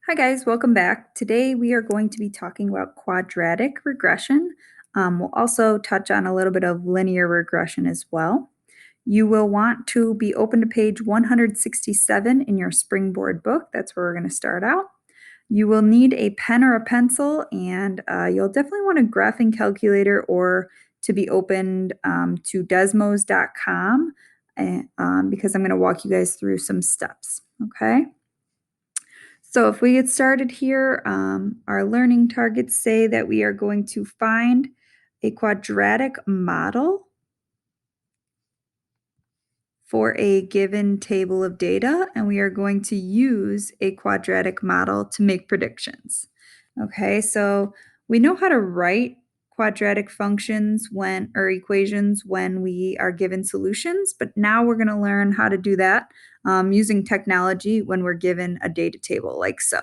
Hi guys, welcome back. Today we are going to be talking about quadratic regression. We'll also touch on a little bit of linear regression as well. You will want to be open to page 167 in your Springboard book. That's where we're going to start out. You will need a pen or a pencil, and you'll definitely want a graphing calculator or to be opened to desmos.com because I'm going to walk you guys through some steps, okay? So if we get started here, our learning targets say that we are going to find a quadratic model for a given table of data, and we are going to use a quadratic model to make predictions. Okay, so we know how to write quadratic functions or equations when we are given solutions, but now we're going to learn how to do that using technology when we're given a data table like so.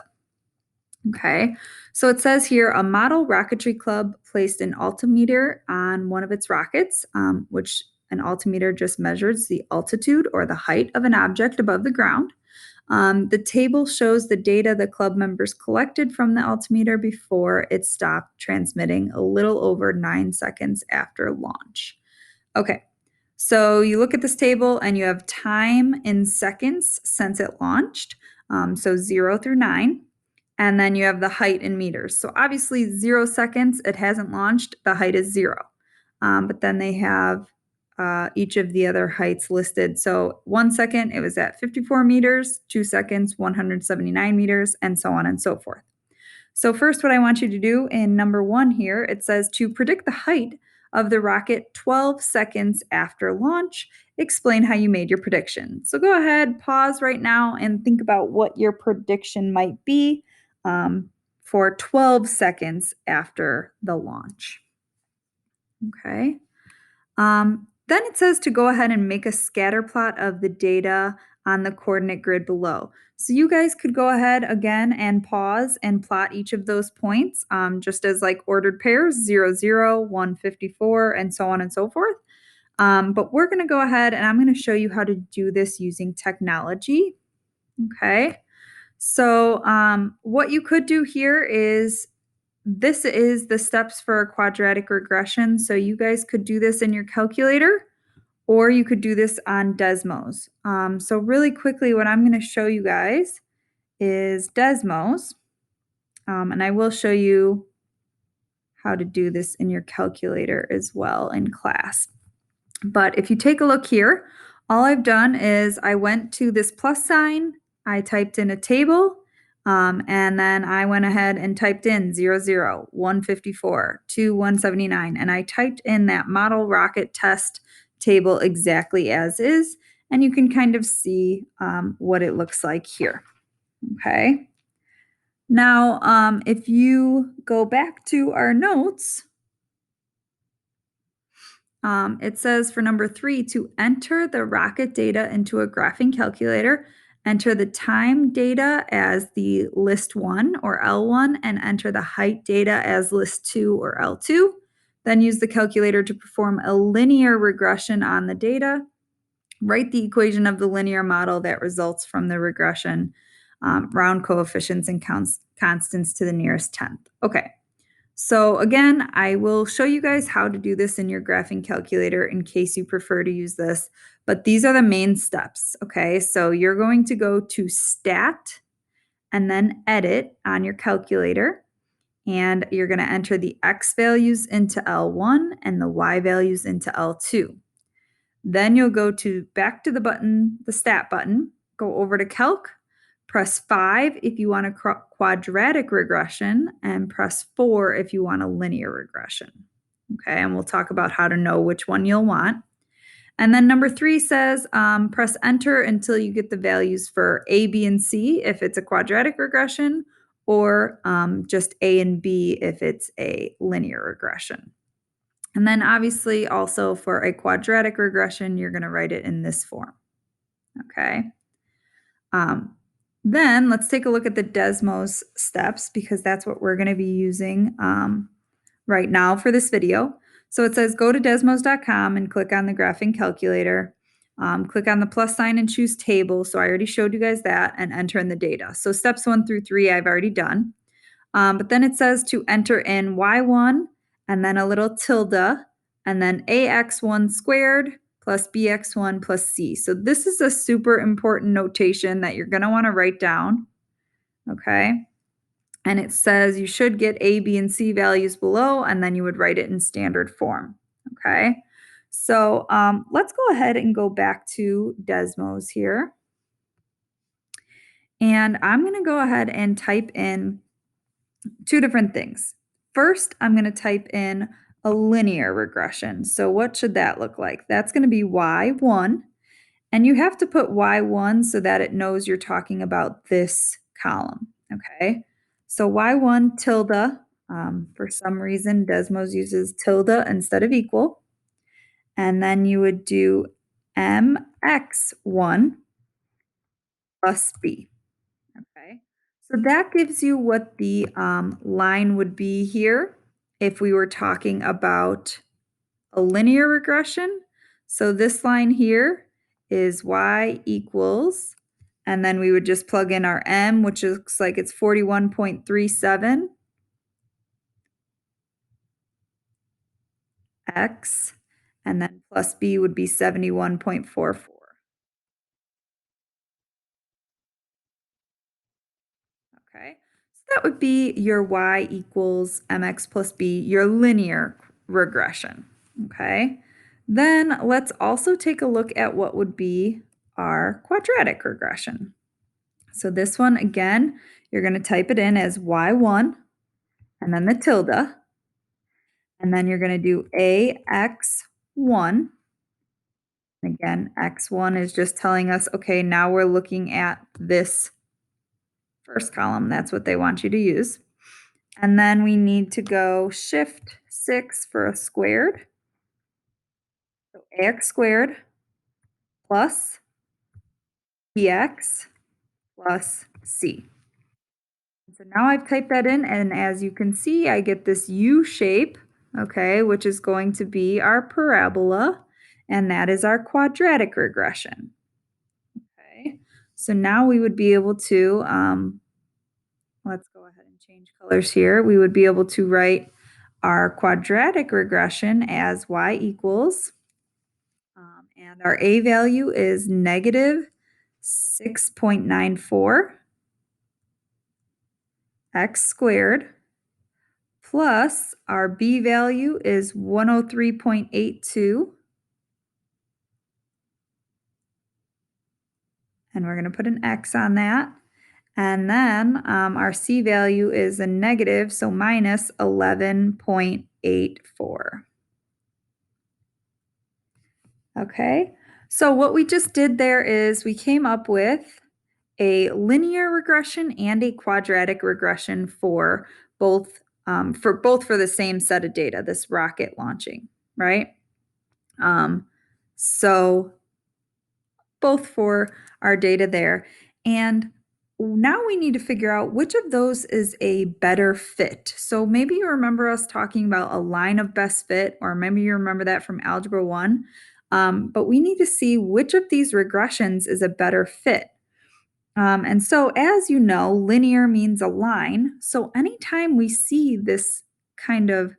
Okay, so it says here a model rocketry club placed an altimeter on one of its rockets, which an altimeter just measures the altitude or the height of an object above the ground. The table shows the data the club members collected from the altimeter before it stopped transmitting a little over 9 seconds after launch. Okay, so you look at this table and you have time in seconds since it launched, so 0 through 9. And then you have the height in meters. So obviously 0 seconds, it hasn't launched, the height is 0. But then they have each of the other heights listed. So 1 second, it was at 54 meters, 2 seconds, 179 meters, and so on and so forth. So first, what I want you to do in number 1 here, it says to predict the height of the rocket 12 seconds after launch, explain how you made your prediction. So go ahead, pause right now and think about what your prediction might be for 12 seconds after the launch. Okay. Then it says to go ahead and make a scatter plot of the data on the coordinate grid below. So you guys could go ahead again and pause and plot each of those points just as like ordered pairs, 0, 0, 154, and so on and so forth. But we're going to go ahead and I'm going to show you how to do this using technology. Okay. So what you could do here is this is the steps for a quadratic regression. So you guys could do this in your calculator or you could do this on Desmos. So really quickly, what I'm going to show you guys is Desmos. And I will show you how to do this in your calculator as well in class. But if you take a look here, all I've done is I went to this plus sign, I typed in a table, and then I went ahead and typed in 0, 0, 154, 2, 179, and I typed in that model rocket test table exactly as is, and you can kind of see what it looks like here. Okay. Now, if you go back to our notes, it says for number 3 to enter the rocket data into a graphing calculator, enter the time data as the list 1 or L1, and enter the height data as list 2 or L2. Then use the calculator to perform a linear regression on the data. Write the equation of the linear model that results from the regression, round coefficients and constants to the nearest tenth. Okay. So again, I will show you guys how to do this in your graphing calculator in case you prefer to use this, but these are the main steps, okay? So you're going to go to Stat and then Edit on your calculator, and you're going to enter the X values into L1 and the Y values into L2. Then you'll go back to the button, the Stat button, go over to Calc, press 5 if you want a quadratic regression, and press 4 if you want a linear regression. Okay, and we'll talk about how to know which one you'll want. And then number 3 says press enter until you get the values for A, B, and C if it's a quadratic regression, or just A and B if it's a linear regression. And then obviously also for a quadratic regression, you're going to write it in this form. Okay. Then let's take a look at the Desmos steps because that's what we're going to be using right now for this video. So it says go to desmos.com and click on the graphing calculator. Click on the plus sign and choose table. So I already showed you guys that, and enter in the data. So steps 1 through 3 I've already done. But then it says to enter in y1 and then a little tilde and then ax1 squared plus bx1 plus c. So this is a super important notation that you're going to want to write down. Okay. And it says you should get a, b, and c values below, and then you would write it in standard form. Okay. So let's go ahead and go back to Desmos here. And I'm going to go ahead and type in two different things. First, I'm going to type in a linear regression. So what should that look like? That's going to be y1. And you have to put y1 so that it knows you're talking about this column. Okay. So y1 tilde. For some reason, Desmos uses tilde instead of equal. And then you would do mx1 plus b. Okay, so that gives you what the line would be here if we were talking about a linear regression. So this line here is y equals, and then we would just plug in our m, which looks like it's 41.37 x, and then plus b would be 71.44. Okay, so that would be your y equals mx plus b, your linear regression. Okay, then let's also take a look at what would be our quadratic regression. So this one, again, you're going to type it in as y1 and then the tilde, and then you're going to do ax1. Again, x1 is just telling us, okay, now we're looking at this first column. That's what they want you to use. And then we need to go shift 6 for a squared. So ax squared plus bx plus c. So now I've typed that in, and as you can see, I get this U shape, okay, which is going to be our parabola, and that is our quadratic regression. Okay, so now we would be able to, let's go ahead and change colors here. We would be able to write our quadratic regression as y equals, and our a value is negative 6.94 x squared plus our b value is 103.82, and we're going to put an x on that. And then our c value is a negative, so minus 11.84. Okay, so what we just did there is we came up with a linear regression and a quadratic regression for both for the same set of data, this rocket launching, right? So both for our data there. And now we need to figure out which of those is a better fit. So maybe you remember us talking about a line of best fit, or maybe you remember that from Algebra 1. But we need to see which of these regressions is a better fit. And so, as you know, linear means a line. So anytime we see this kind of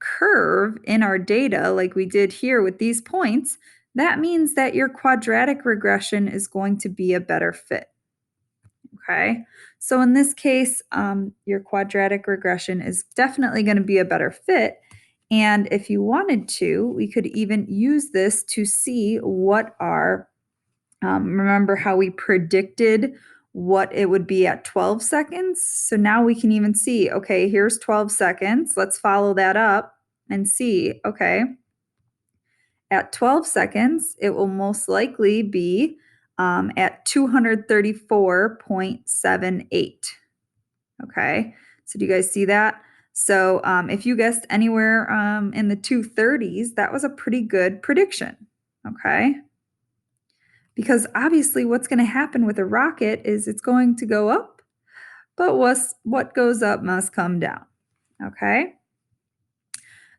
curve in our data, like we did here with these points, that means that your quadratic regression is going to be a better fit. Okay, so in this case, your quadratic regression is definitely going to be a better fit. And if you wanted to, we could even use this to see what our, remember how we predicted what it would be at 12 seconds? So now we can even see, okay, here's 12 seconds. Let's follow that up and see, okay, at 12 seconds, it will most likely be at 234.78. Okay, so do you guys see that? So if you guessed anywhere in the 230s, that was a pretty good prediction. Okay, because obviously what's going to happen with a rocket is it's going to go up, but what goes up must come down. Okay.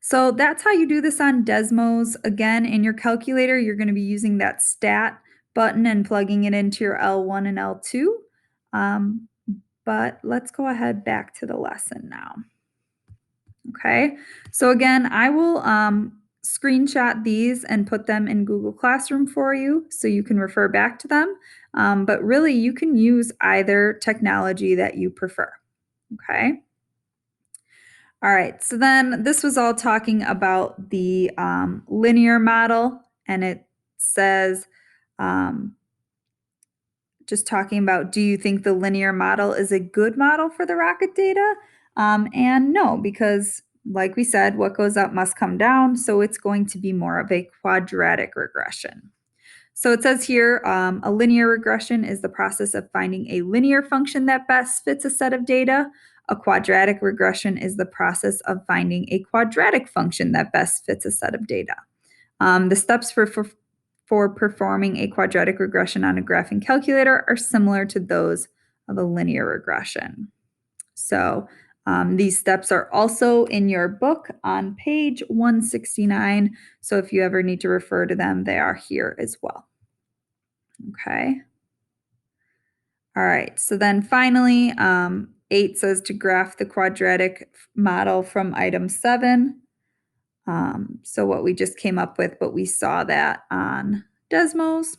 So that's how you do this on Desmos. Again, in your calculator, you're going to be using that stat button and plugging it into your L1 and L2. Um, but let's go ahead back to the lesson now. Okay, so again, I will screenshot these and put them in Google Classroom for you so you can refer back to them. But really, you can use either technology that you prefer. Okay. All right, so then this was all talking about the linear model, and it says, um, just talking about, do you think the linear model is a good model for the rocket data? And no, because like we said, what goes up must come down, so it's going to be more of a quadratic regression. So it says here, a linear regression is the process of finding a linear function that best fits a set of data. A quadratic regression is the process of finding a quadratic function that best fits a set of data. The steps for performing a quadratic regression on a graphing calculator are similar to those of a linear regression. So these steps are also in your book on page 169. So if you ever need to refer to them, they are here as well. Okay. All right. So then finally, 8 says to graph the quadratic model from item 7. So what we just came up with, but we saw that on Desmos.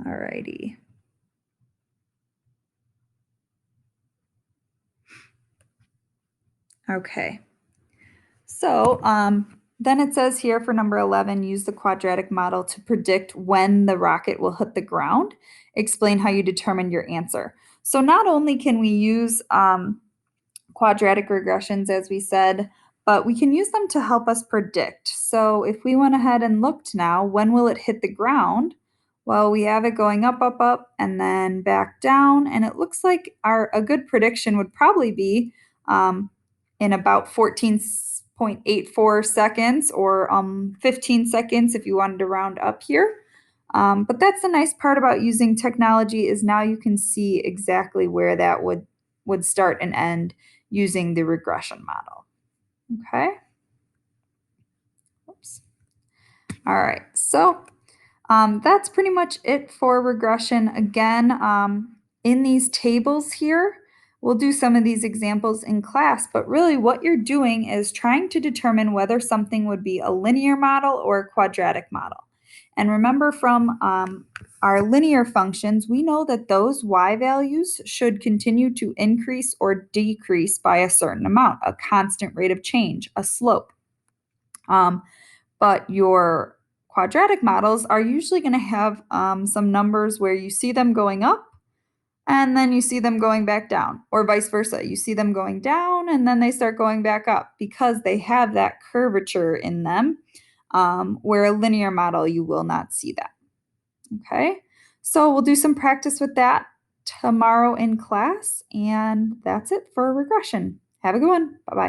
All righty. Okay. So then it says here for number 11, use the quadratic model to predict when the rocket will hit the ground. Explain how you determine your answer. So not only can we use quadratic regressions, as we said, but we can use them to help us predict. So if we went ahead and looked now, when will it hit the ground? Well, we have it going up, up, up, and then back down. And it looks like a good prediction would probably be in about 14.84 seconds or 15 seconds if you wanted to round up here. But that's the nice part about using technology is now you can see exactly where that would start and end using the regression model. Okay. Oops. All right. So that's pretty much it for regression. Again, in these tables here, we'll do some of these examples in class, but really what you're doing is trying to determine whether something would be a linear model or a quadratic model. And remember from our linear functions, we know that those y values should continue to increase or decrease by a certain amount, a constant rate of change, a slope. But your quadratic models are usually going to have some numbers where you see them going up and then you see them going back down, or vice versa. You see them going down and then they start going back up because they have that curvature in them, where a linear model, you will not see that. Okay, so we'll do some practice with that tomorrow in class, and that's it for regression. Have a good one. Bye-bye.